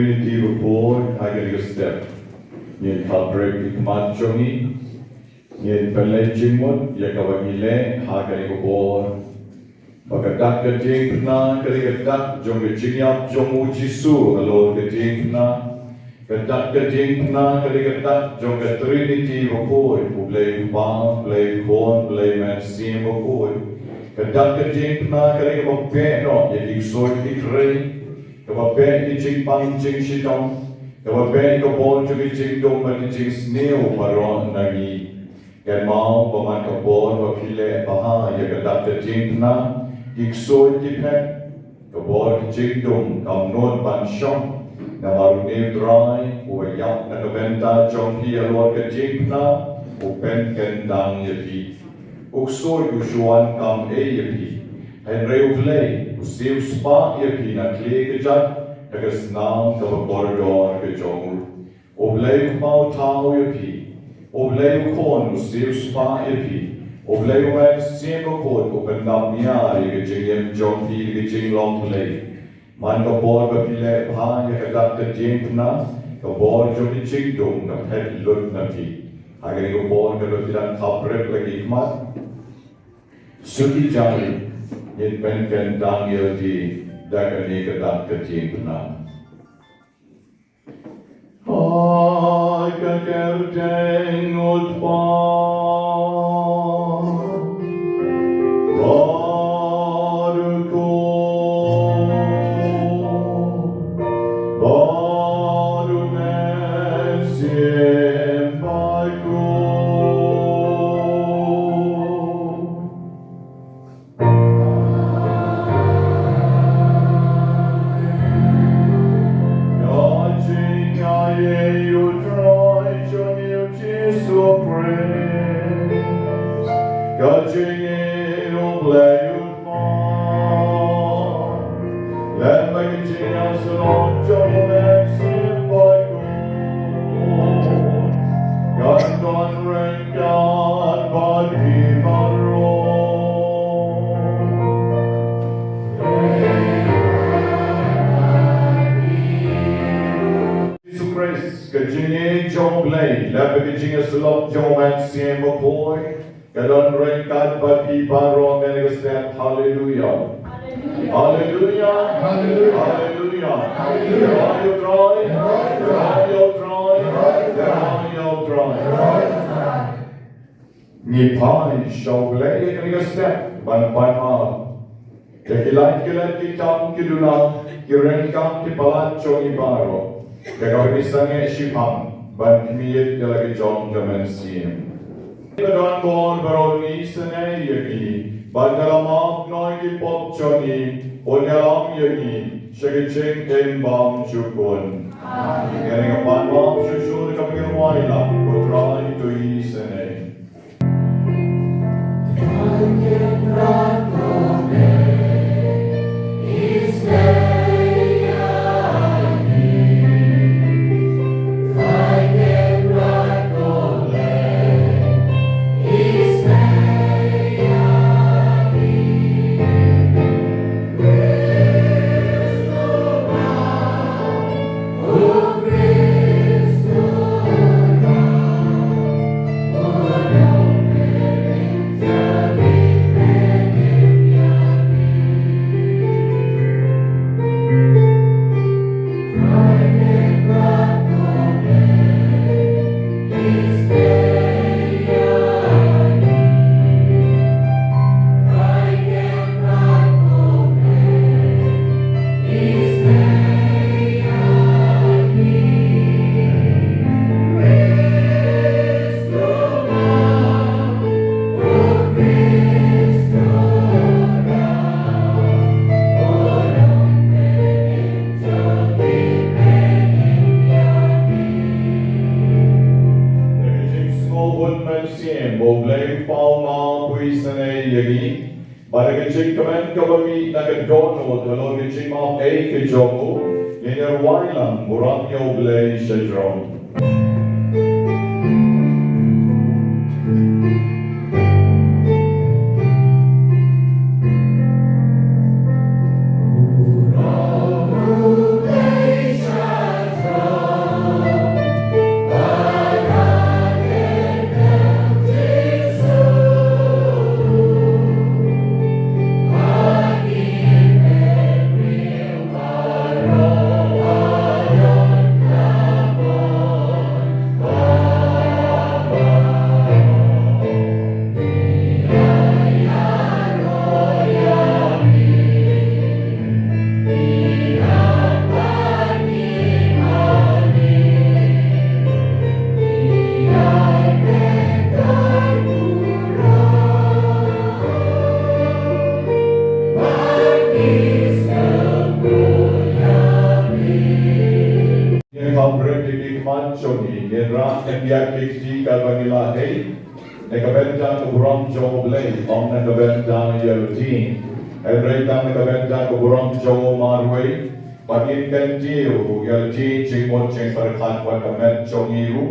Trinity report, I get a step. Yen kalbrek ikmatjongi, yen pelejimut, yakawagile, haga ikobor. Pagkadak ka jingna, kalikadak, jong jinyap, jong ujisu, alor ka jingna. Kadak ka jingna, kalikadak, jong Trinity report, ublay pa, ublay kon, ublay mansim report. Kadak ka jingna, kalikapagpeno, yaking sword ikray. Kapag jing pang jing shitom, kapag kapon jing dom at jing snail paron nagi. Kan mau paman kapon wapile baha ya kadak jing na ikso tipet kapon jing dom kamnon pan shom na marune dry uyak na bynta jong hi alor ka jing na upen kendang yapi. Ukso usuan kam yapi. Henry Play, usiv spa yapi na kli kejat, kagas naam kaba koridor ke jomur. Oblay kumau tao yapi, oblay kon usiv spa yapi, oblay wan siem kon upendam niari ke jingem jompi ke jinglong play. Man kabor bapile pa ya kadak ke jingna, kabor jomi jingdum ka pet lut na pi. Agari kabor ka lotiran kaprep lagi ikmat. Suki jari. Yen pen kendang yeldi dakani kadak kejingna. Hai kakerdeng utpa, baruko, baru mensim baku. Hallelujah. Hallelujah. Hallelujah. Ni pai shogle ni step ban ma. Kekilat kitam kiduna kirenkam kipalat choni baro. Kagamisange shipam ban miyet lagi jom dimension. Kadang kon baroni sene yaki. Bandalamam noy pop choni, onyalam yagi, shagaching in bam chukun. Getting a pan bam shushul kapir waila, potrai to isene. Baragajing kaman kabami nagadono dalon gajing mga ay kajomo yenarwari lang murang yoblay syndrome. Murang yoblay syndrome. kiman choni nira endia kiti kabangila hey nekabenta kuburam jogo blay om nekabenta yalutin everyta nekabenta kuburam jogo marway pagin kantiu yalutin chimon ching perkhan wakamet chongiru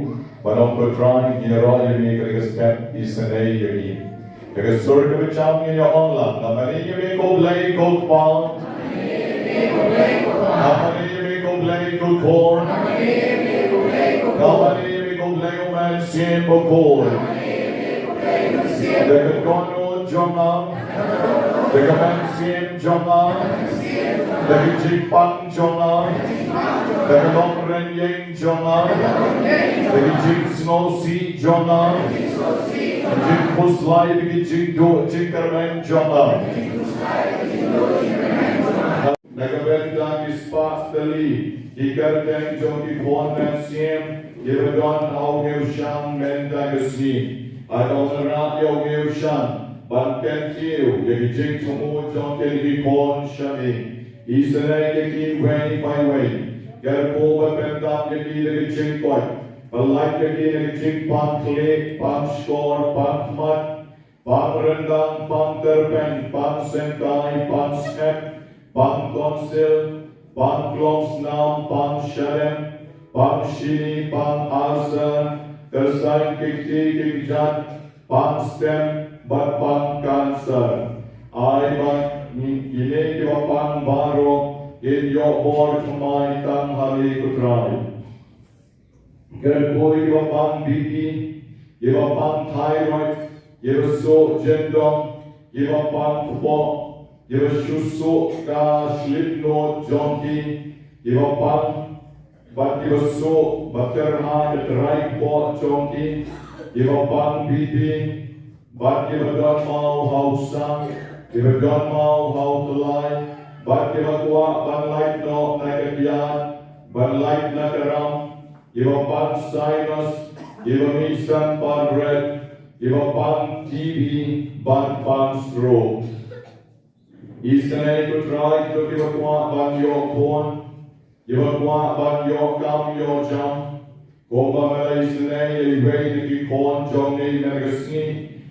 banom kutran nira yumi kaya step isanay yumi kaya surga bicham niya onla namani yumi ko blay ko pang namani yumi ko blay ko korn namani yumi ko blay ko man sien bokor dekat kono jomang dekat man sien jomang dekat jipang jomang dekat longren yeng jomang dekat jip snow sea jomang jip puslay dekat jip do jip kermen jomang Nagabenta ispas dali, ikarteng jong ipon men siem, ibagon au ngeushang menta gesni, adon rat yo ngeushang, banken tiu, yagijing tumu jong ipon shami, isanay yagi way by way, garpo bapentap yagi yagijing koy, balak yagi yagijing pan klik, pan skor, pan mat, pan rendang, pan terpen, pan sentai, pan snap, Pan konsil, pan klomsnam, pan shalem, pan shini, pan asa, tersain kikti kikjat, pan stem, bat pan cancer. Ay bat ini kiwa pan baro, in your board kumai tang hali kutrai. Gerkoi kiwa pan biki, kiwa pan thyroid, kiwa so jendong, kiwa pan kupo, Iwa susu ka slipno jonki, iwa pan, bat iwa so baterha etrai po jonki, iwa pan bibi, bat iwa don mau hausang, iwa don mau hautulai, bat iwa tua ban light no nagakian, ban light nagaram, iwa pan sinus, iwa misan pan red, iwa pan TB, ban stroke. Isanay to try to give a qua ban yo corn, give a qua ban yo kam yo jam, Koma mala isanay iway na ki corn jom ni nagasni,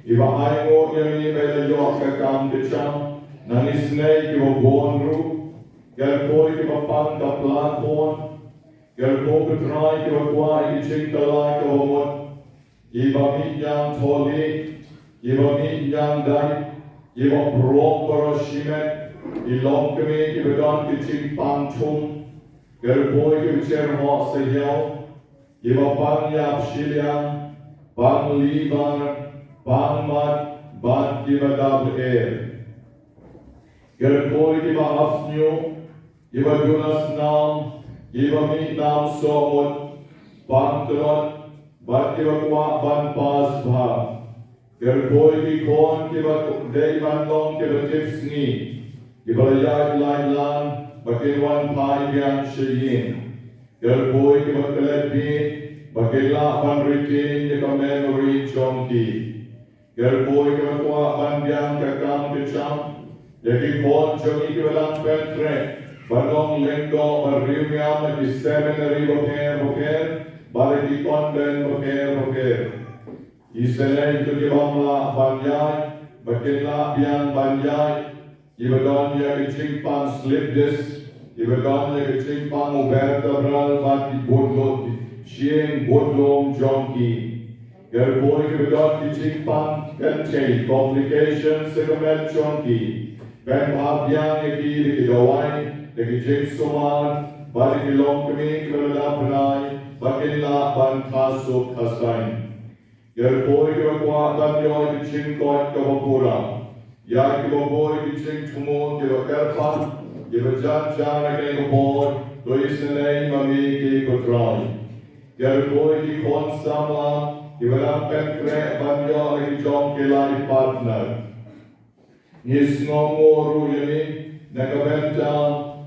iwa aingo yami mela yo ka kam de cham, nang isanay ki wa born ru, garpo ki wa pan ka plan corn, garpo ka try ki wa qua i ching kalay ka wamot, iwa mi yang toli, iwa mi yang dai, Iwa proper shimet, ilong kami ibadan kicing pangchum, gerboy kicer mo sa yaw, iwa pang yap shiliang, pang libar, pang mat, ban ibadab air. Gerboy iwa afnyo, iwa junas nam, iwa mi nam somot, pang trot, bat iwa kwa ban pas bha. Gerboy ki kon ki ba day ban long ki ba tipsni ki ba yag line lan bakin pai yang shayin Gerboy ki ba kalebi bakin la ban rikin ki ba memory chongki Gerboy ki ba kwa ban yang ka kam ki cham yaki kon chongi ki ba lang pentre banong lengko ba riumyam ki seminary boker balik ki kon ben boker Isanay to gibamla banyay, bakila biang banyay, ibadon ya kiching pang slip disc, ibadon ya kiching pang vertebral bati bodlo, shing bodlong jonki. Gerboy ibadon kiching pang contain complications segment jonki. Ben abyan ya ki gawai, ya kiching sumar, bati kilong kami kalapnay, bakila ban kasok kasain. Gerboy ki kwa ban yo ki ching kot ka pura ya ki boy ki ching tumo ki karpan ki jan ke ko boy do isne mami ki ko try Gerboy ki kon samla ki wan petre ban yo ki jom ki lai partner nis no moru yemi nakaventa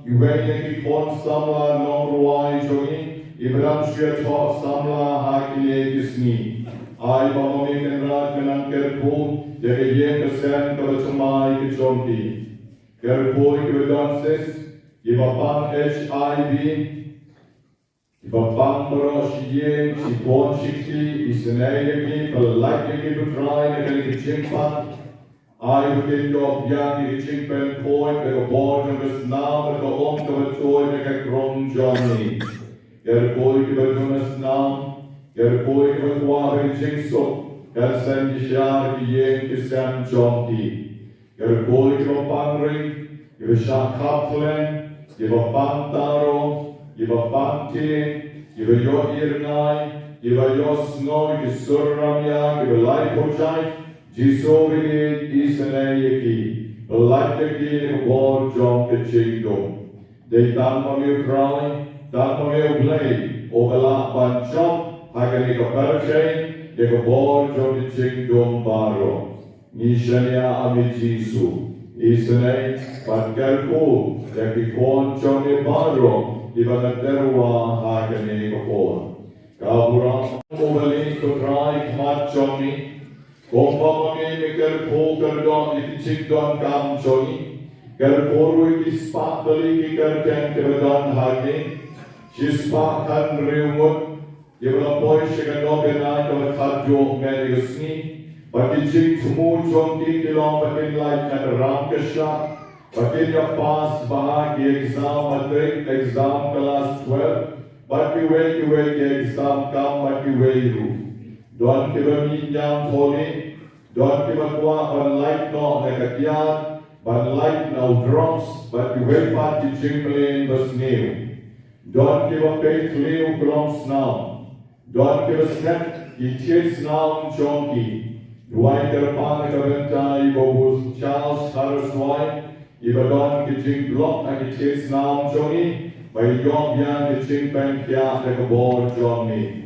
yuwe ki kon samla no ruai jogi ibram shia to samla ha ki le kisni Ay mamami kenrat menang kerpu, jadi ye kesen kercumai kejomki. Kerpu ikut dansis, ibapang HIV, Bapang Baroshiyen, Shipon Shikti, Isenayaki, Palakaki, Butrai, and Chimpa. I begin your young Chimpan point, the board of the snow, the home of a toy, like a grown Johnny. Your boy give a Jonas now, your boy give a water Jingso, Elsan Yishar, Yen, Kisan Jonki. Your boy give a pangring, give a shark kaplan, give a pantaro, give a panti, give a your earnai, give a your snow, give a surramya, give a light hojai. Jisovini Isanayaki, Lakaki, War John the Chingdom. They Tamamil cry, Tamamil play, overlap one chop, Haganika Perche, they war John the Chingdom Baro. Nishania Amijisu, Isanay, Patkarku, Yakikon Johnny Baro, Ivanaterwa Haganika War. Kabura, overlay to cry, Mat Johnny. Kompamami mikir poker don ikichik don kam choni, ker poru ikispak bali kikir ken kibadon hagni, shispak kan riumut, yibla poi shikan Novena kama khadjo medigasni, pakichik tumu chonki kilong pakin like kan ramkasha, pakin ya pass bahagi exam matric exam class 12, baki wei exam kam baki wei ru. Don't give a medium holy, don't give a qua, but light no like a yard, but light no drops, but you wait part to chimpling the snail. Don't give a pay clear groms now. Don't give a step, it hits now chonky. Do I get a pan of bynta, you Charles Harris wife, if a don kitchen block and it hits now chonky, by your young kitchen bank yard like a board Johnny.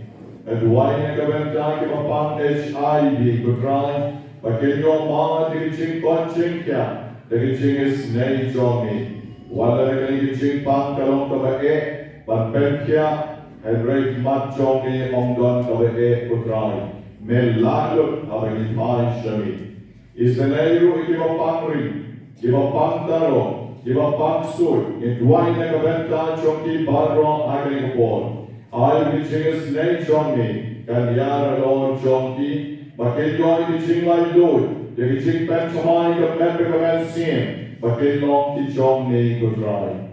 And why make a bynta give a pan HIV to try, but in your ma the kitchen punching ya, the kitchen is nay Johnny. While the kitchen pan kalong to the but penkia and great much Johnny on gun to the to try. May lalu having high shami. Is the neighbor give a pan ring, give a pan taro, give a pan suit, in why make a bynta chonki barro having a wall. I will change name Johnny, can yara Lord Johnny, but can you ching like Lord, the ching pantomime of Metric and Sim, but can long the Johnny to try.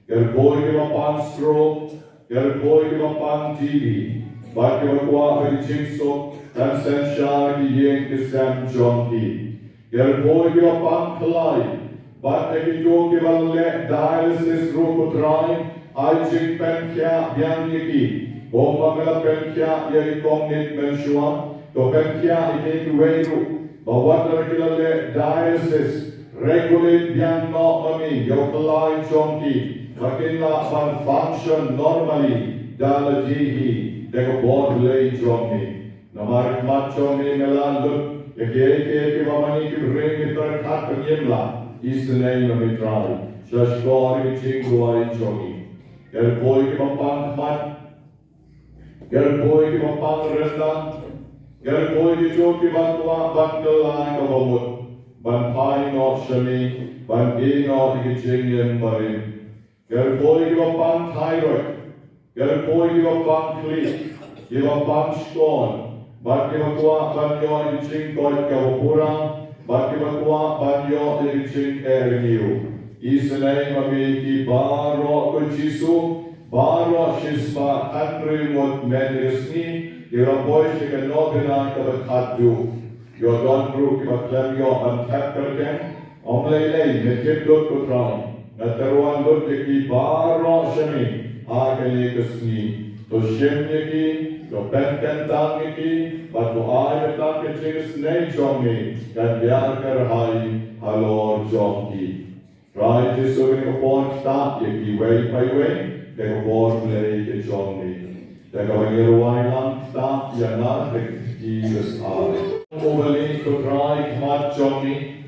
Your boy give a pan straw, your boy give a pan TV, but you acquire the ching so, and send Shari Yen to Sam Johnny. Your boy give a pan collide, but if you don't give a let dialysis room to try, I ching pen kya biang yaki. Bomba mela pen kya yaki komnit menshua. To pen kya yaki weiru. But what the regular dialysis regulate biang no mami. Yokalai chonki. Kakinla pan function normally. Dala jihi. Deko board lay chonki. Namarik mat chonki mela look. Yaki mamani ki bring it per kat penyemla. Is the name of it right. Shashkori chingwai chonki. Your boy give a pan mat, your boy give a pan renda, your boy give a bundle like a wood, ban pine not shami, ban e not the chingin barim. Your boy give a pan thyroid, your boy give a pan cleat, give a pan scorn, but give a qua ban your the ching toy kavapura, but give a qua ban your the ching air. Is the name of the Baro Kuchisu, Baro Shisma, country what medicine, you're a boy, she can not deny of a Kadu. You're done group, you are clem your untapped again. Omlay, make it look to try. Nataruan look the Baro Shami, Hakalekasni, to Shimyaki, to Pentantaki, but to Ayatakachis nature me, that Yarkar Hai, Halor Jonki. Try to serving a port start, if way by way, they go board play the Johnny. They go a year wine start, you're not the Jesus are. Overlay to try, Mat Johnny.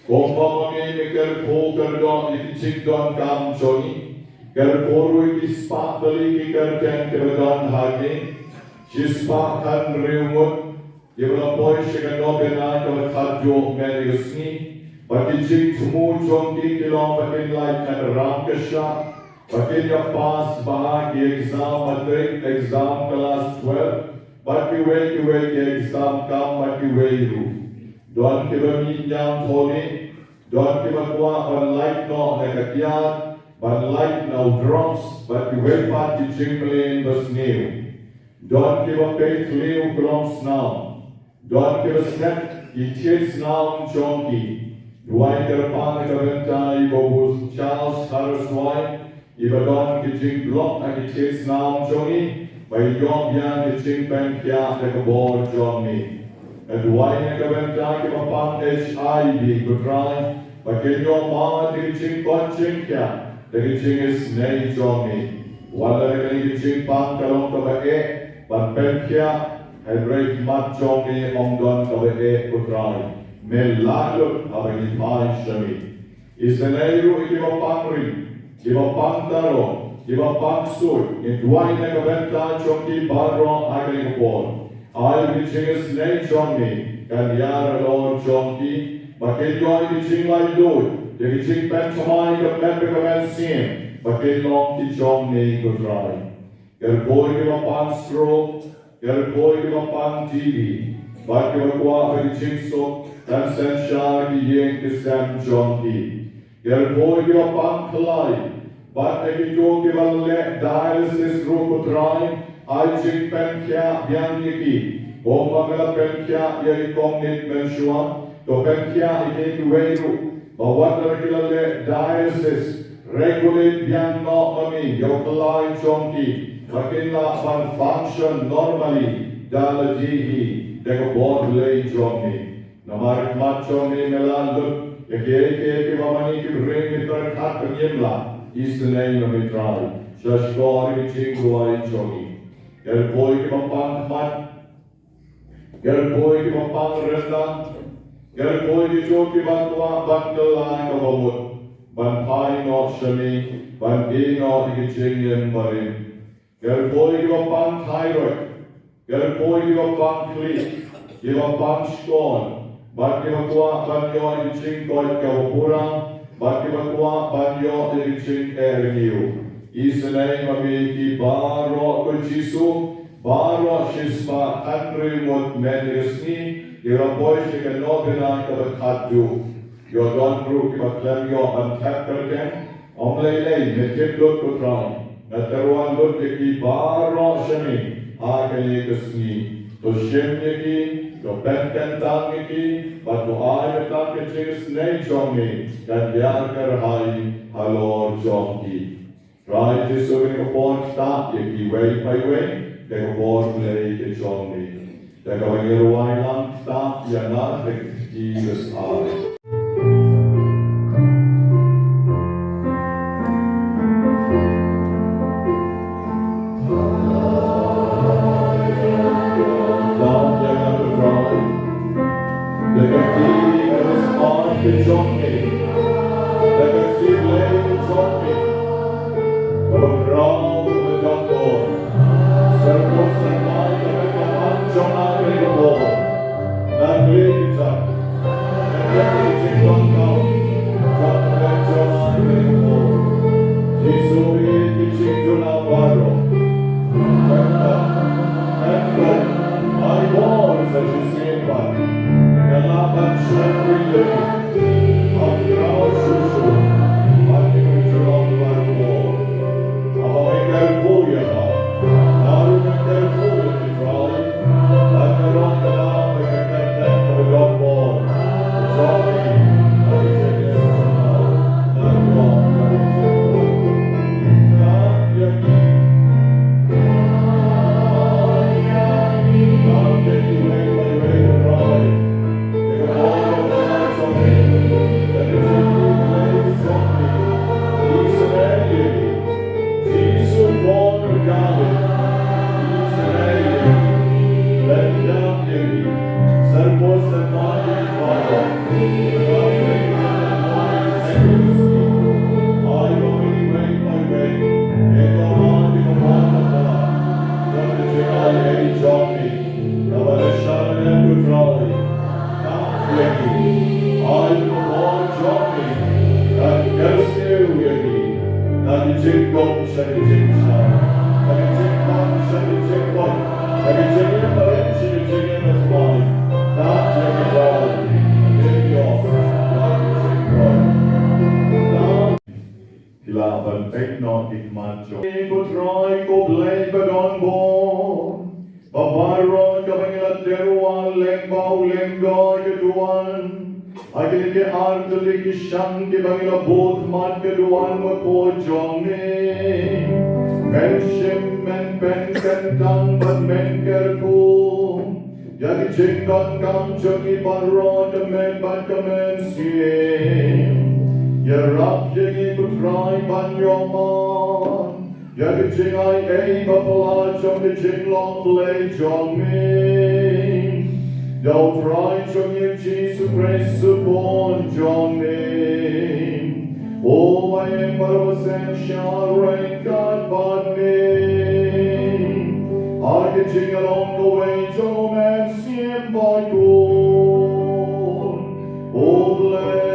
Kompamami, Mikkel Poker Don, if chick don come Johnny. Kerporu is spark the leaky curtain, Kevadon Hagni. She spark and remote. Give a boy, she can not be night of a Kadjo Medigasni. But the jig to move John Kilong in like and Ramkasha, But you pass by the exam, matric, exam class 12, but you wait, the exam come, but you wait you. Don't give a medium holy, don't give a one light no like a yard, but light no drops, but you wait part the jingling the snail. Don't give a pay clear groms now. Don't give a step, it hits now chonky. Dwight upon the bynta, you Charles Harris White. Iba don kitching block and it is now Johnny, by your young kitching bank ya like a board Johnny. And why a bynta give upon HIV good try, but get your ma the kitching punching ya, the kitching is nay Johnny. While the kitching punk along the but bank ya, had great mud Johnny on don the good try. May lago have a pie shami. Is the neighbor give upon ring? Give a pantaro, give a pangsur, in dway na kabenta chonki barro agling por. I reaching a snake on me, can yara lord chonki, but can you reaching like Lord, the reaching pentamai of member of sin, but can long ki chomni go dry. Your boy give a pansro, your boy give a pan TV, but give a qua reaching so, and send shar ki yen ki sam chonki. Your boy give a pan kalai. But if you do give a dialysis group try, I ching penkia bianiki, Omagala penkia yakomnit menshua, to penkia again weiru, but what regular dialysis, regulate bianno mami, yokalai chonki, Makilla can function normally, daladihi, the board lay chonki. Namarik machoni melandu, yake mamani to bring it for cut yimla. Is the name of it right? Shashkari Chingwai Jogi. Get boy give a punk mat. Get boy give a punk renda. Get boy give a bundle line of a wood. Ban pine not shami, ban be not the Chinian marin. Get boy give a punk thyroid. Get boy give a punk cleat. Give a punk scorn. But give a ban yon chingoi kavapura. Bakivakwa banyo eriching erniu. Is the name of the Baro Kuchisu, Baro Shisma, Andrew Mot Medresni, your boy she can Novena of a Kadu. Your don group of Clemio and Tapperton, Omlele, Metim Lututron, Nataruan Lutiki, Baro Shemi, Akalikasni, to Shemniki, to Pentantangiki, but to Ayatakis Nachomi, that Yarkar Hai, Halor Jonki. Try to serving upon stop, yaki way by way, they were born late in Johnny. They go in your wine stop, you're not the Jesus eye. gong siya ni Jing siya. Nag-Jing gong siya ni Jing gong. Nag-Jing yung marin siya ni Jing yung nasway. Nag-Jing Hilaban take not it macho. Ko try ko blame but on board. Babayron kabangila teruan lenggo keduan. Agil ke artali ki shang ke bangila both mat keduan mo po jonge. Men shim men pen ken tang but men kerku. Yagi chingdon kam chungi barron the men but men siem. Yerap yagi kutrai ban yoman. Yagi ching I a bapala chong the ching long play chong me. Yo try chong you Jesus Christ upon chong me. Oh I am but and shall reign God but me. I get ching along the way chong and siem by God. Oh bless.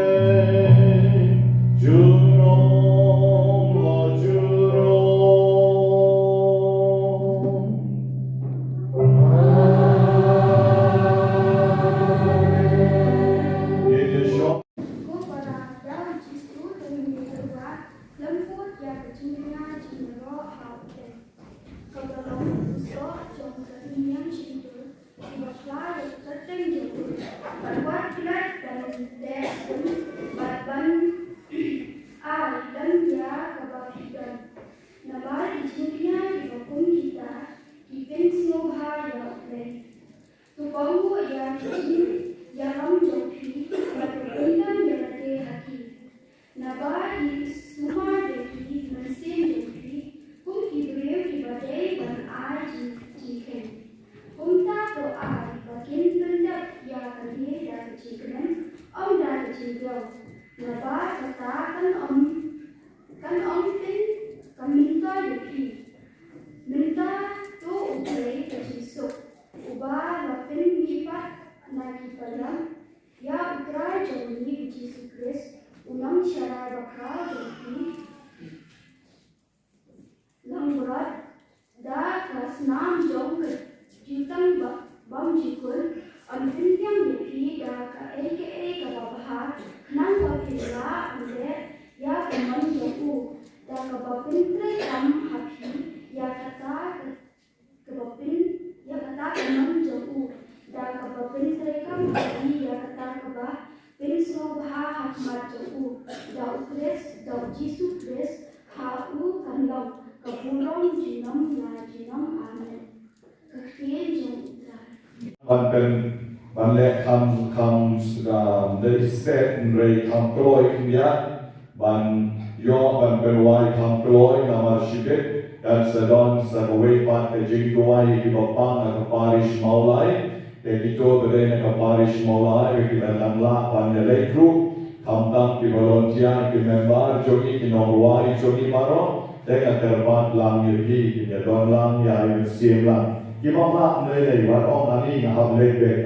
Ban le kam the set rei kam kloi kia ban yo ban pelwai kam kloi nama shibet dan sedon sagawai pat ke jingduai ki bapang ke parish maulai ke kito bere ke parish maulai ke langla ban le group kam tam ki volunteer ki member jogi ki norwai jogi maro dengan terbat lang yaki ki don lang ya sim lang ki bapang le wat ong ani ngaham le bek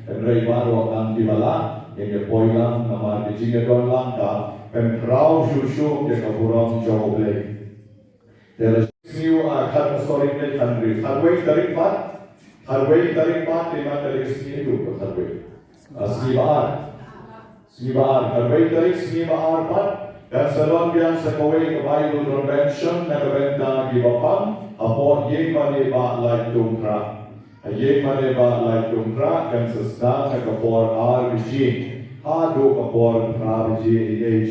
Rei baru akan dibala, yang poilang nama dijinge don langka, pemprau susu ke kaburang jauh lagi. There is new kan story net country. Harway tarik pat lima tarik sini itu harway. Snibar, harway tarik snibar pat dan salon biang sekawai Bible convention na kabenta di bapang apo yeng mani ba like tungkra. Ayek mana ba like tungkra kan sesna na kapor RBG hado kapor RBG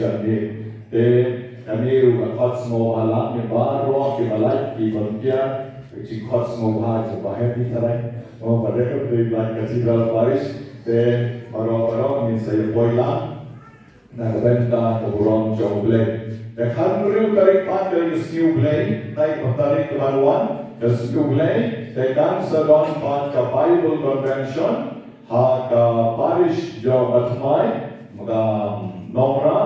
HRD te kami uga kotsmo alam ni baro ki balai ki bantia ki kotsmo ba je ba happy tarai mo pada ke like Scriptural parish te baro ni saya poila na benta kaburong joble te kan riu tarik pat dari skill play tai tarik kebaluan Scriptural, tekan sedon pat ke Bible convention, ha ke parish jo batmai, mga nomra,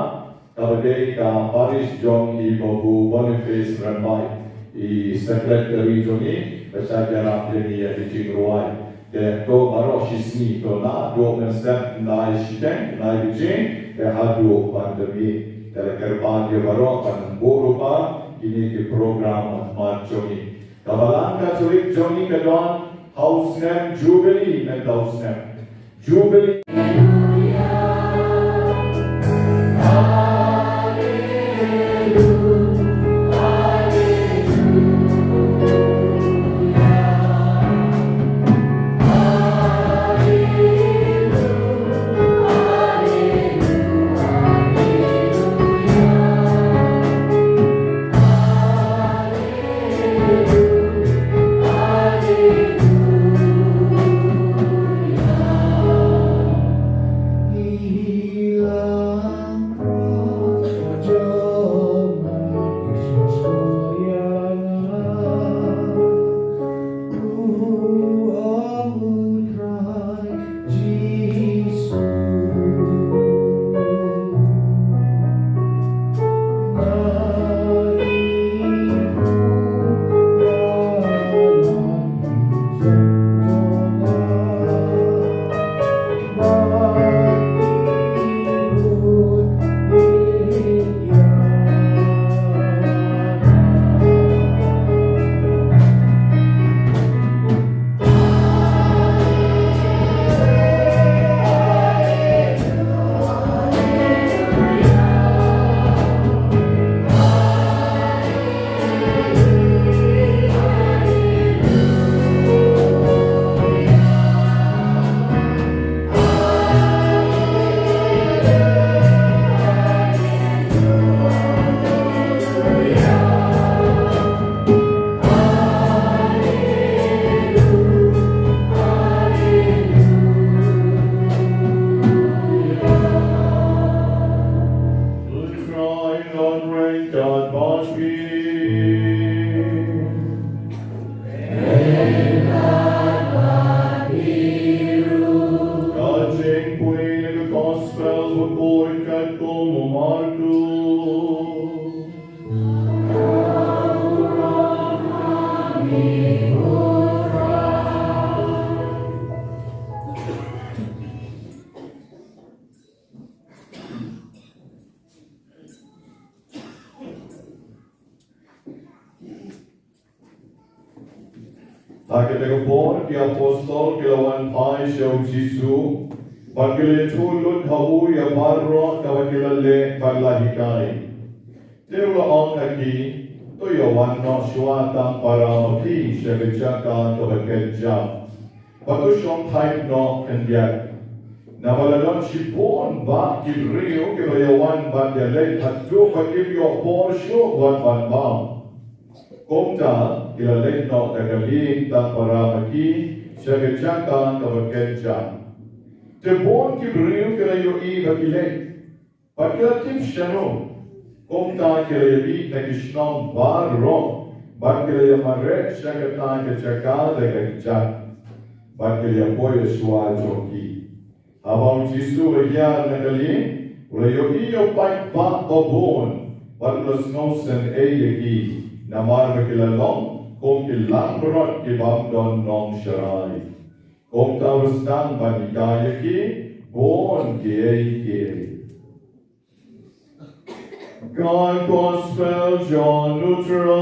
kabade ke parish jong I Babu Boniface Rambai, I secretary jongi, bersajara pleni ya di Cingruai. De to baro shisni to na do mensem nai shiteng nai bijing, de hadu pandemi, de kerpan dia baro pan burupa. kini ke program mat jongi. Kabalang ka sulit jongi kadon house name Jubilee na house name. Jubilee. Hakitagapon ki apostol kilawan pai siyaw Jisu pagkili tulod hau ya barro kawakilale parlahikai. Tewa ang haki to yawan no syuatang para maki siya bitsaka kawakedja. Patu siyong type no kandiyak. Nawalalon sipon ba kibrio kibayawan bandele hatu pagkibyo porsyo buat banbang. Komta ilalek no tagaling ta para maki siya bitsaka kawakedja. Tebon kibrio kirayo I bakilek. Pagkatim siya no. Komta kirayabi na kishnong barro. Bagkiraya marek siya kata kachaka dagagjak. Bagkiraya po Yeshua joki. Habang Jisu bagyan nagaling, ulayo iyo pagpa obon. Baglas nosen eyagi. Namar makilalong kung kilang berot kibamdon nong syarai. Kung tawastang banikaya ki, bon kiay. God Gospel John Lutheran.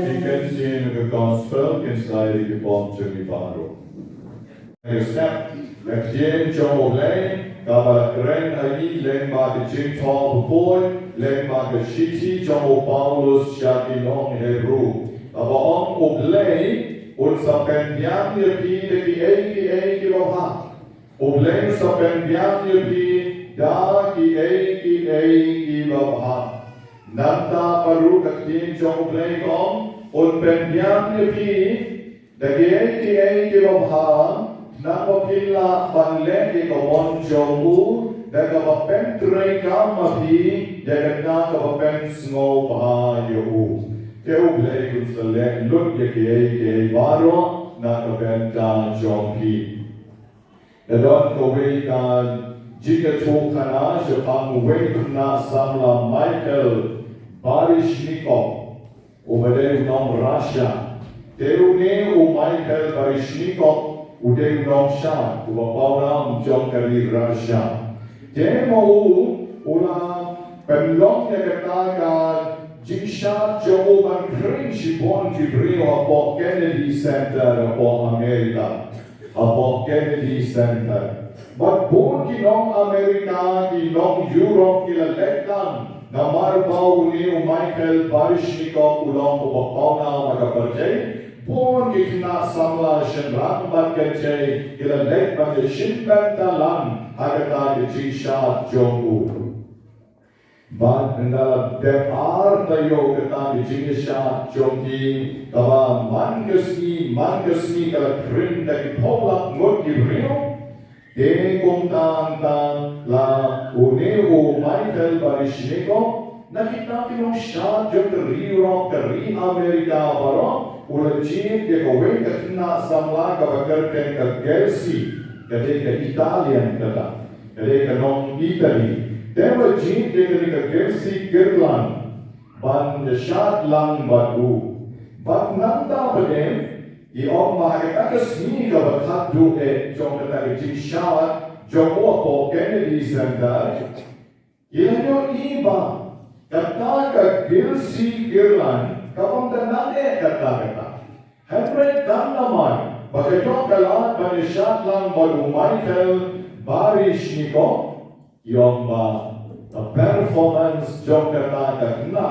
You can see in the Gospel inside the bomb to me baro. Step, let's yin Joe Lane, Gabakren Agi, Len Market Jim Tom Boy, Len Market Shiti, Joe Paulus, Shakilong Hebrew. Abang Oblay, un sa pendiam yepi ki loha. Oblay sa pendiam yepi da ki loha. Nanta paru katin Joe Oblay kong, un pendiam yepi da ki loha. Namo pila banleki komon jogu daga bapen treka mapi daga na bapen snow bahayu keu blei kunsale lut ke baro na benta jongi dadon kowe ka jika chokana japang we na samla Michael Barishnikov ubade nom Russia teune u Michael Barishnikov Uday Noksha, Ubapawnam Jokari Rasha. Demo Ula Penlong Yakataga Jingsha Joe and Kring Shipon Kibrio about Kennedy Center about America. About Kennedy Center. But born Kinong America, Kinong Europe, Kila Letland. Namarbaw ni Michael Barishnikov ulang Ubapauna Magaparjay. Born Kikna Samla Shenran Batkerjay. Kila Letland Shinbentalan. Agata Jisha Jongu. But there are the yoga Jisha Jongi. Kava Mangasni Kala Krim Daki Polak Murki Rio. De Kumtanta la Uneo Michael Barishnikov. Nakita kinong siya Rio Kari Amerika Baro. Ulajin ke kawin katina samla kabagarken ka Gelsi. Kade ka Italian kata. Kade ka nong Italy. Tema jin ke kade ka Gelsi Kirlan. Ban yashat lang batu. Bat nanda badem. Iong mahakitakas ni kabatado jong katagijing siya jong po Kennedy Center. Ilan yung iba kataga Gilsi Girlan kapang danang katagata. Henry kan naman bakayong kalaan panisyak lang bago Michael Barishnikov yung performance jong kataga na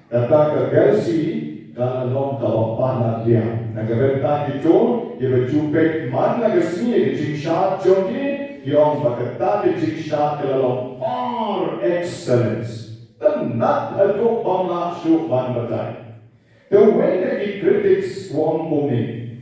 kataga Gilsi kalong kawapanan dia. Nagabenta ito, ibajupek man nagasni jingsha jongi, yung pagkata jingsha kalalong par excellence. Tanat ato panglasyo man batay. The way that the critics wong kumi,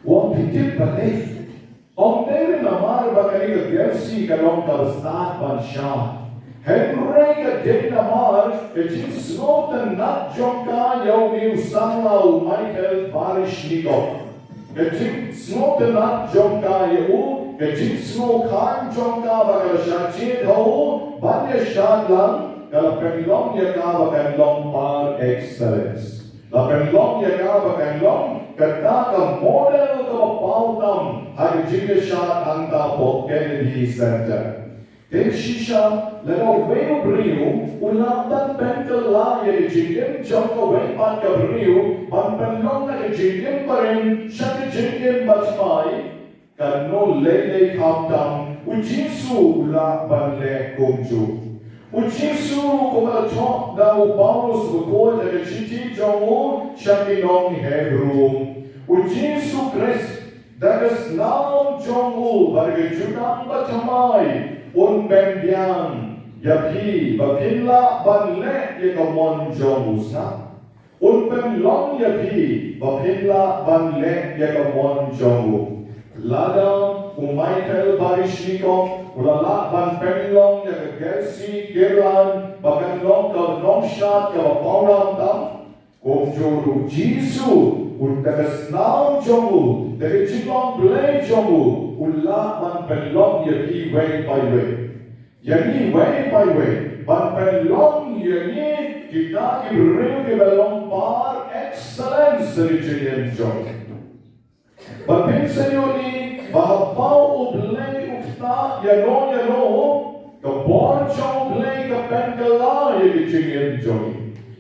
wong pitip batay. Ang dere namar bakali ka gersi kalong kabastat man siya. Henry ka din namar, jinsnotan nat jonka yaw ni Usamlaw Michael Barishnikov. Jinsnotan nat jonka yaw, jinsnokan jonka bakal syachit ho, banya syad lang, kalapenlong yaka bakanlong par excellence. Lapenlong yaka bakanlong, kataka model kapapautam, hari jingga syad anta po Kennedy Center. Shisha, lego veio brio, ulatan pentala ye jingem joko ve panka brio, pan penlong na jingem parin, shaki jingem batmai, kano lele kaptam, ujisu ula banle kumju. Ujisu kumala chok da Paulus bukol na chiti jongo, shaki nong Hebrew. Ujisu Christ, dagas naam jongo, barge judang batmai. Un bendiang yapi bapinla banle yekamon jomusna. Un penlong yapi bapinla banle yekamon jomu. Lada Michael Barishnikov ulala ban penlong yakagelsi Girlan bakanlong kalong shat kapawnam tam. Kumjuru Jisu undagas naam jomu dari chikong blay jomu. Ulla ban penlong yapi way by way. Yani way by way. Ban penlong yani kita kibrew ke belong par excellence dari jadian joy. Ban pinsayo ni bahapau ublay ukta yano kabon chong blay ka penkala yaki jadian joy.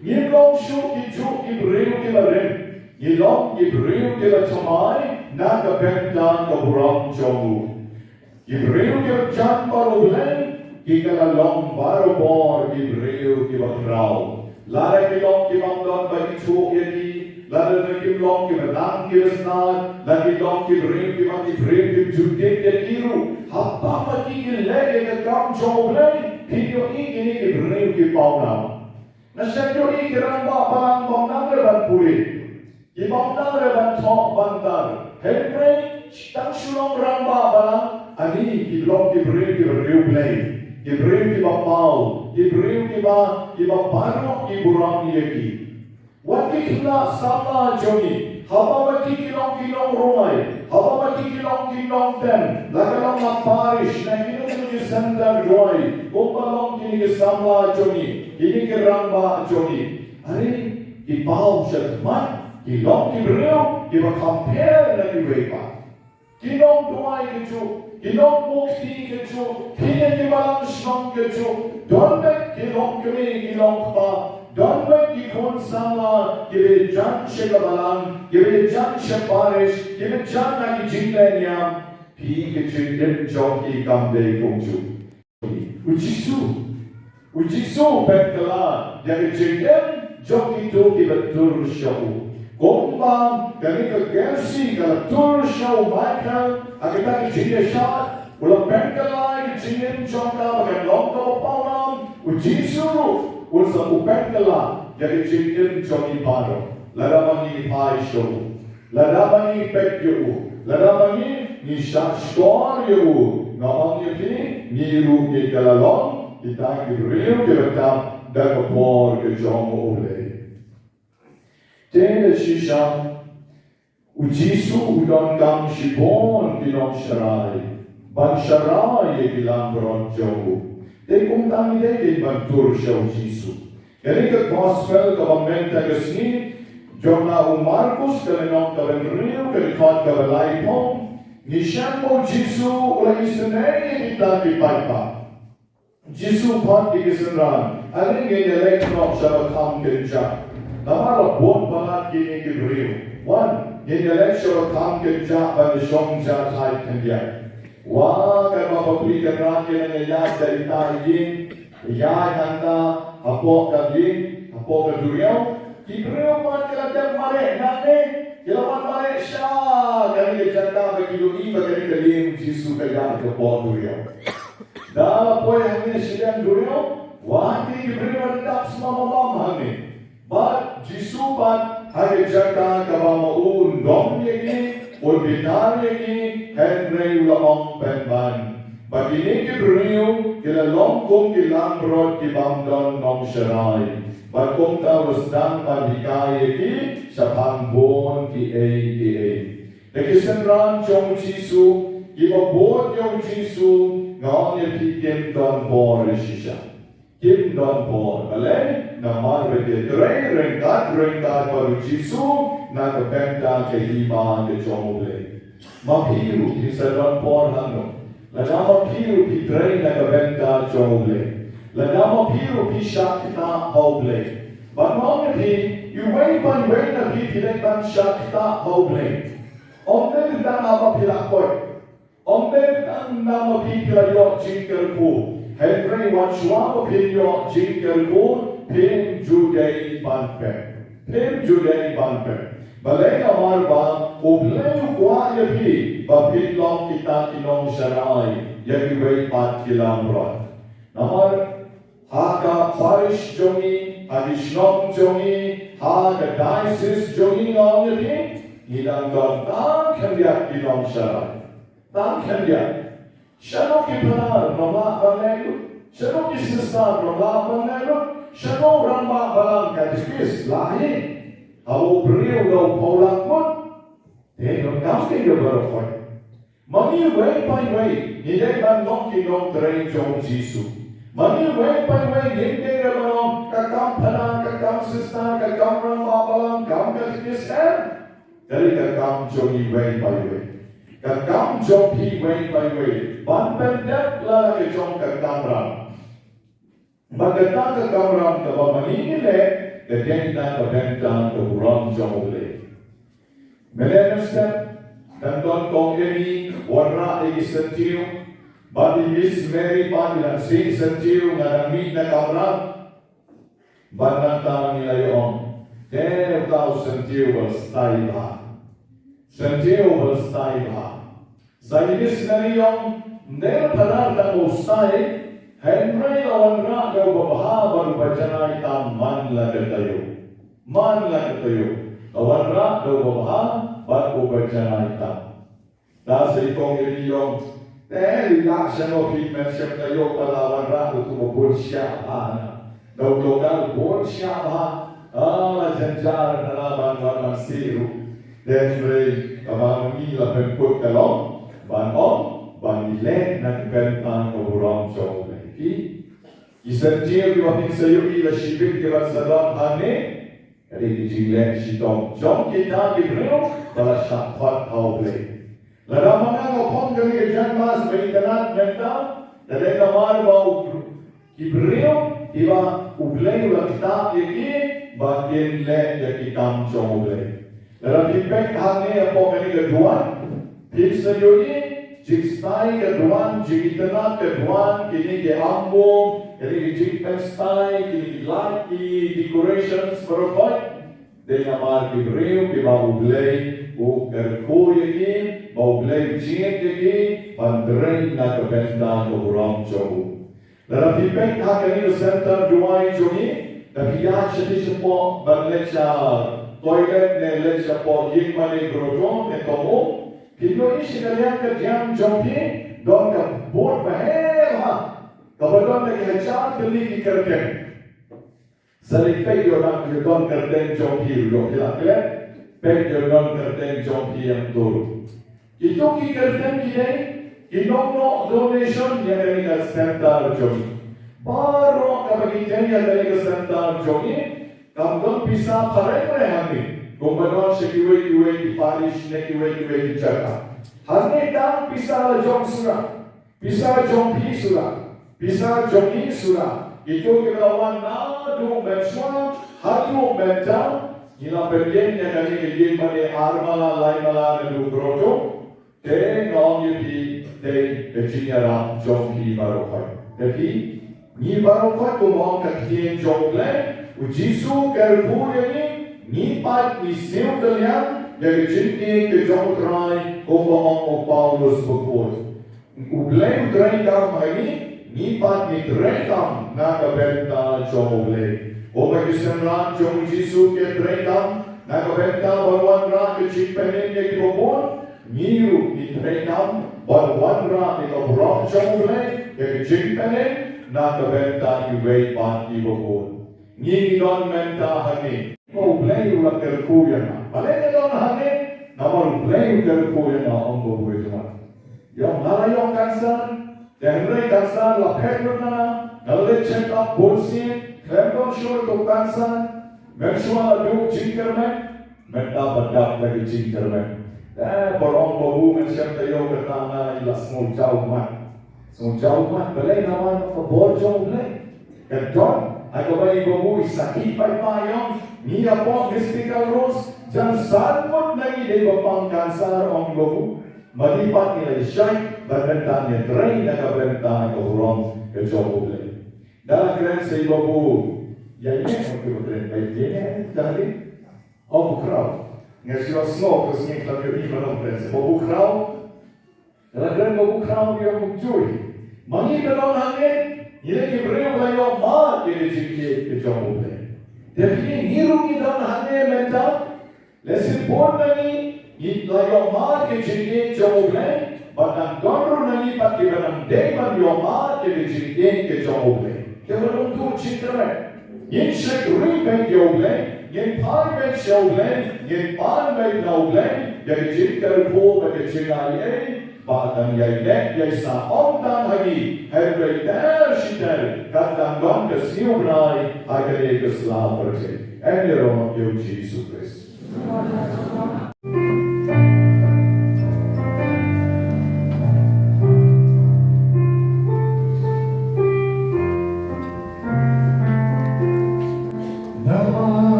Nilong shu kiju kibrew ke baren. Nilong kibrew ke batamay na kapenta kaburang jomu. Ibreu ke jan baruleng, ikalalong barobor ibreu ke bakrao. Lara ke long ke bangdon bagi chuok yaki, lara ke long ke badang ke besnad, lagi long ke breu ke mati breu ke judit yakiru. Hapa mati ke lege ke kam jomu piyo ini ke breu ke paunam. Nasyakyo ke ramba balang bangdang reban puri. Ibangdang reban tok bantar. Henry, tang sulong ramba balang, ani kiblong kibreu kibreu play, kibreu kibapau, kibreu kibapano kiburang yaki. Wati kila sama joni, haba wati kilong rumai, haba wati kilong ten, lagalong maparish na kinong sandal roy, kumbalong kini sama joni, ini keramba joni. Ari ipau syatman. Ilong kibreu, kiba compare na kiwepa. kinong duai keju, kinong mukti keju, kinya kibalang shnong keju, donbek kilong kemi kilong pa, donbek kikon sama, kibe jan shekabalang, kibe jan sheparish, kibe jan nagi jinglenyam, pi keju dim joki kamde kongju. Ujisu pekala, jadi jingem joki tu kibe tur show. Gombang, kami ke Gersi, kalau tur show Michael, kita ke shot, ulah pengkalai ke jingin jongka, bagai longkau paulam, ujisu, ulah pengkala, jadi jingin jongi paro, ladamani pai show, ladamani pek yu, ladamani ni shashkor yu, namang yuki, ni ru ke kalalong, kita ke riu ke betam, dan kepor ke jongo oleh. Tena shisha, ujisu udon kam shibon kinong sharai, ban sharai kilang bron jogu. Te kung tangi de ke bantur sha ujisu. Kani ka gospel government agasni, jomna Marcos kalinong kalenrio kalikot kabalay pong, nishan mo ujisu ula isunay kita kipaipa. Jisu pot ikisunran, aling inelek no siya bakam kinja. Namara bon bangat kini kibriu. One, in the lecture kam kerja pada shong jahai kendia. Wah, kalau babli kerana kena yat dari tayin, yat anda apok kadin, apok kaduriau. Kibriu man kena tem mare nane, kelawan mare sya. Kali kerja bagi doi bagi kalim jisu kerja ke bon duriau. Dah apa yang ini sedang duriau? Wah, ini kibriu ada semua mama ni. But Jisupan hari jaka kabamaun dom yegi, orbitar yegi, Henry ulamong penban. Bagini kibriu, kila longkong kilang brod kibamdon nom sharai. Bagkong tawasdang panhikay yegi, sa pangbon ki ay. Nakisenran chong Jisu, ibabot yung Jisu, ngaon yapikim don bor shisha. Kim don bor, balay, namar bete rengkat baru Jisu, na kebenta ke lima ke jomble. Mapiru kisa don bor hano, lagama piru pi drei na kebenta jomble, lagama piru pi shakta hoble. Banong pi, iway ban na pi pilek ban shakta hoble. Omne dan apa pilakoy, omne dan nama pi pilayok jingkerku. Henry Wanshuama Pinyo Jinkelku Pin Judei Banpen. Pin Judei Banpen. Balay amar ba ublay kwa yapi bapin long kita kinong sharai yagi way pat kilamron. Namar haka parish jongi adishnom jongi haka diocese jongi ngong yapi hidang don tan kandiak kinong sharai. Tan kandiak. Shano kipanar nama banelu, shano kisisar nama banelu, shano ramba balang katikis lahi, awo beriu lau paulang pun, no kampi yo berofoi. Mani way by way, nilai bandong kinong tereng jong Jisu. Mani way by way, nilai bandong kakam pana, kakam sista, kakam ramba balang, kam katikis dari kakam jongi way by way. Kakam jong pi way by way. Ban pendek lah ke jong kakam ram. Bagata kakam ram ke bamani le, ke denta ke benta ke buram jong le. Melenuskan dan don kong ini warna egi sentiu, badi Miss Mary padilan sing sentiu ngadami na kamram. Ban nantang nilai om, ten tau sentiu berstai bah. Sentiu berstai bah. Saya missionary yang nel padar dan usai Henry lawan rak kau berbahar baru bacanai tam man lah ketayu lawan rak kau berbahar baru bacanai tam dah seikong ini yang laksan o treatment siya tayo palawan rak itu mabur siya daw lokal bur siya janjar na laban siru Henry kamamila pengkut kalong ban nilai nak bentang keburang jauh lagi. Isentir di waktu saya ila shibik di wasalam hane, jadi dijilek shitom. Jom kita dibreu bala syafat haule. Dalam mana kau kali kejan mas berintanat bynta, dalam kamar bau kibril, iba ublay ulah kita ini bagian le yang kita jom ublay. Dalam feedback hanya apa kali keduan, pizza yoi jigstai keduan, jigitanat keduan, kini ke ambung, kini ke jigstai, kini ke light, decorations berapa. Dengan mar kibril, kita ublay, kerko yaki, ublay jiet yaki, pandrei na kebenda keburam jauh. Dalam feedback kali ke center juai jogi, tapi ya jadi semua berleca toilet ne leca po ying mali grojo ne tomo, kita ini sekalian kerjaan jogi, don ke board bahaya, kebetulan lagi leca kali kerja. Sering peg orang don kerden jogi lo kira peg don kerden jogi yang tur. Itu ki kerden kini, inono donation yang dari ke center jogi. Baru kapag kita yang dari ke center jogi, kamu bisa pakai mereka ni. Kumpulan sekiway di parish, nekiway di jaga. Hari ini bisa jom surah, bisa jogi surah, bisa jogi surah. Itu kelawan nadu bersua, hatu benta, ina pergen yang kami kerjain pada armala, laimala dan brojo, te ngom yuti te kejinyara jomki barokai. Tapi ni barokai tu ngom kerjain jomle, ujisu kerbu ini ni pat ni siu kalian yang kerjain ke jomtrai, ngom Paulus berkor. Ublay utrai dalam hari ni pat ni trekam na kabenta jomle. Oba kisenran jom Jisu ke trekam na kabenta balwan ra ke chipenen ke kibon niu ni trekam balwan ra ke kabram jomle ke chipenen na kabenta iway pat kibon. Ni don menta hani. Oblay ula kerkuyan. Balay don hani namar oblay kerkuyan na ongo buetuma. Yang nalayong kansan Denre kansan la pekuna, nalle check up bolsi, klemdon shur to kansan, menshua du jinkermen, menta badap lagi jinkermen. Porong babu mensyam tayo katana ila small jauh mat, balay naman borjong balay. Kedon, agabay babu isakit pay payong, niya po mystical rose, jan salmot lagi de bapang kansar ong babu. Malipat nila siya'y berbenta niya train na kabenta ng kahurong kajoble. Dalam keren sa iba po, yan yan ang kibutrin. Baik yan, dahil bukraw. Nga siya snow, kasi nga klam yung iba ng keren sa bukraw. Dalam keren bukraw yung magjoy. Mangita ng hangin, yun kibreo kayo, yun yung kajoble. Dahil nirong ito ng hangin mental, lesin po na ni Layo mar ke jingge jogle, batang gondro nani pat ke batang deman yo mar ke jingge ke jogle. Ke batang tu chitra, yin shek ripen jogle, yin par ben jogle, yin par ben jogle, ya jingger po ke jingaye, batang yai nek yai sa ontan hagi, herbe der shiter, katang gon ke siubrai, agare ke slaaperte. En je rom yo Jesus Christ.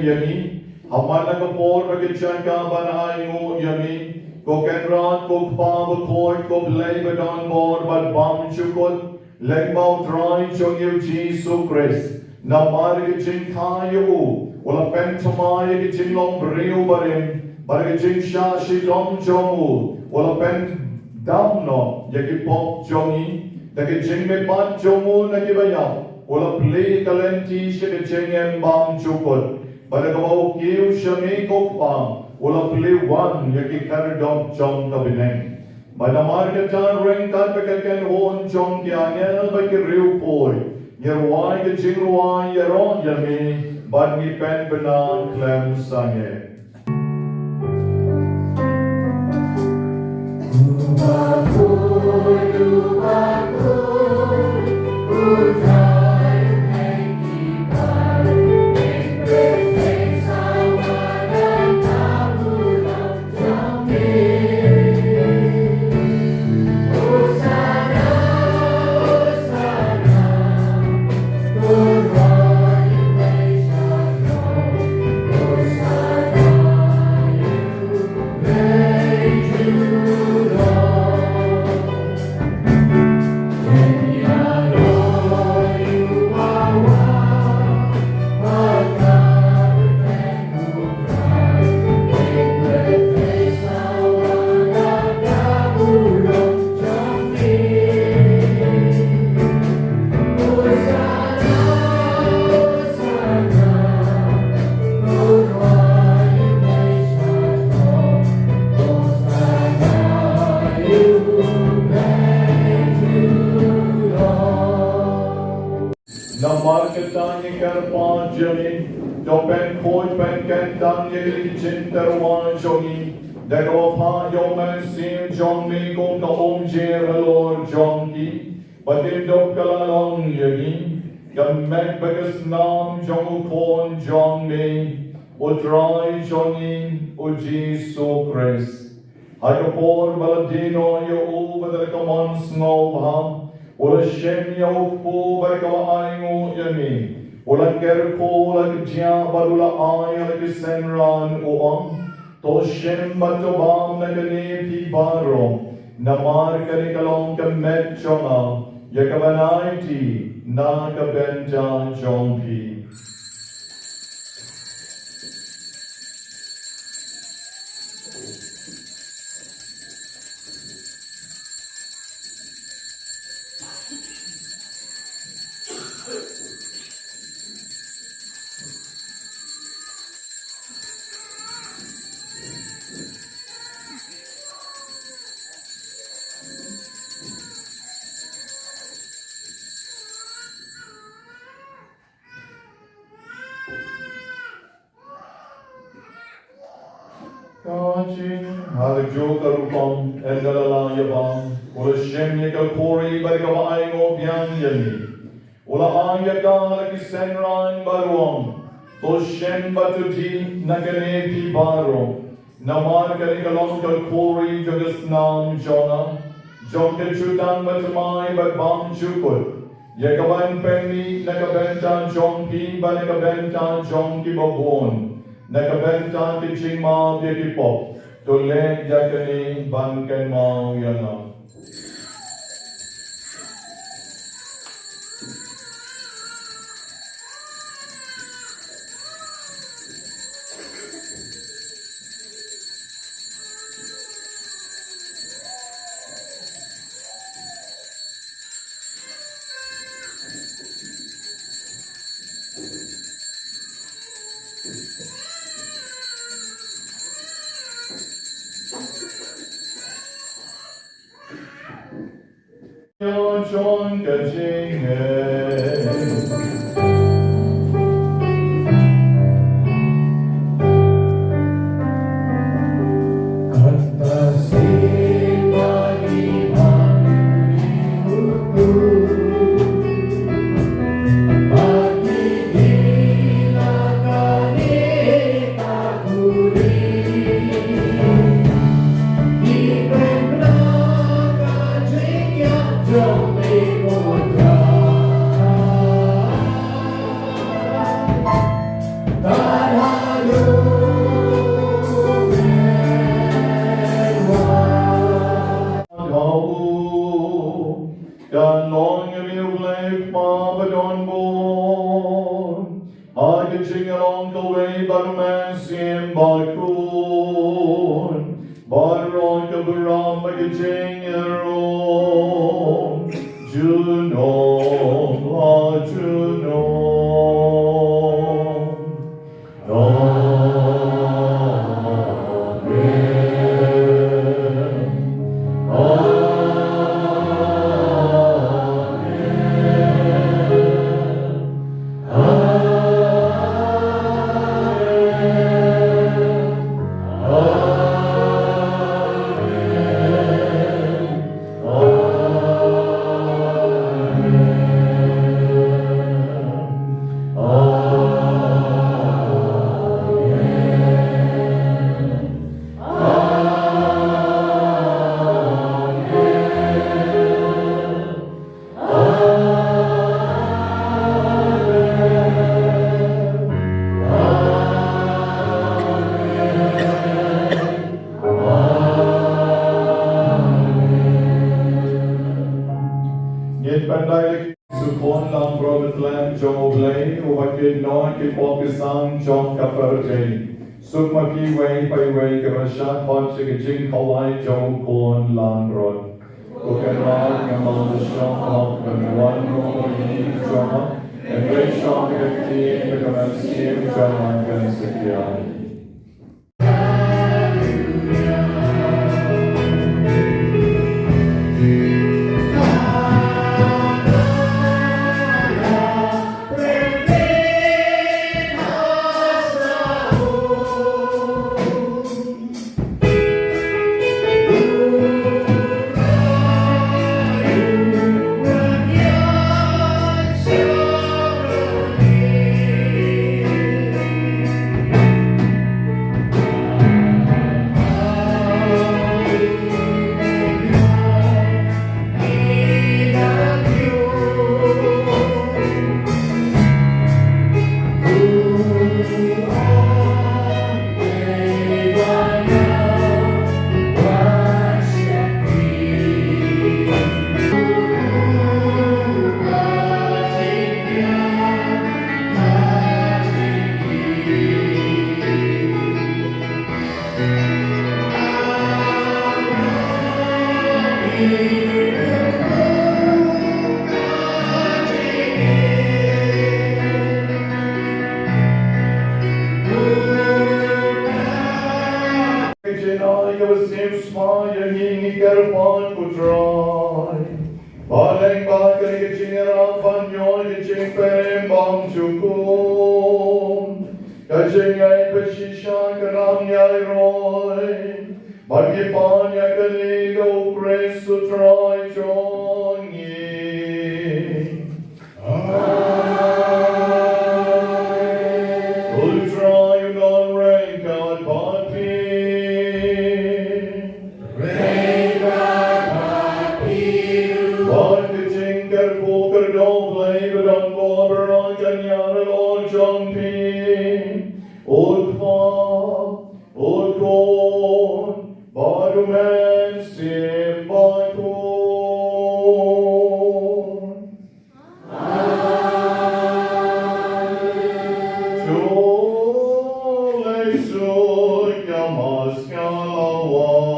yami, hamana kapor bagitchan ka banay mo yami, ko kenrat ko pa bakhoid ko blay badon bor bad bam chukot, leg mau dry chong you Jesus Christ, na margichin kaya u, wala pentamaya gichin long brio barim, bargichin sha shitom chong u, wala pen down no, yaki pop chongi, dagi jingme pat chomo nagibayaw, wala play kalenti siya jingem bam chukot, badagaw kiw siya may kokpang, wala play one yaki karidom chong kabineng. Badamar katan ring kat pekaken hon chong kiangel baki riu poi, yerwai ke jingruai yeron yami, bad ni pen benan klem sange. Namarketani karpa jami, do pen koi pen ken dan yeli jinterwan jogi, dego pa yo man sim jong mi kong ka jer halor jongi, badin do kalalong yagi, gam mek bagas nam jong kon jong mi, o dry jongi, o Jesus Christ. Hakapor baladino yo u badalakaman snobham, Ola shem yaw po barakawa ayngo yami. Ola kerko la kjya barula ay la kisenran oam. To shem batobam na ganeti baro. Namar karikalong kamet chonga. Yakabanaiti na kabenta jompi. Kachin, harjo karupam, endalala yabam, ula shem yakal kori barikawa ayngo byang yami. Ula ayaka laki senran baruam, to shem batuti naganeti baro. Namar karikalong kal kori jagasnam jona, jongke chutan batumay bagbam chukut. Yakaban penni nakabenta jongki banakabenta jongki babon. Nakabenta ti chingma di pop, to leg yakani bankan mau yana. John Joblay, Ovakid Noy, Kipokisan, John Kaperte, Sukmaki Way, Pai Way, Karashat, Hotchik, Jing Kawai, Joe Korn, Landrod, Kokanrod, Gamal, the Shop, and one more drama, and Ray Shop, the team, the Kamansi, drama, and Secure. Baleng bakal kecingera panyo kecing perembang cukup Kacingai pesisha keram yai roy Bagi panya keligo presu troy jongi Ultra yunon rengkat pati Yamas Kalawa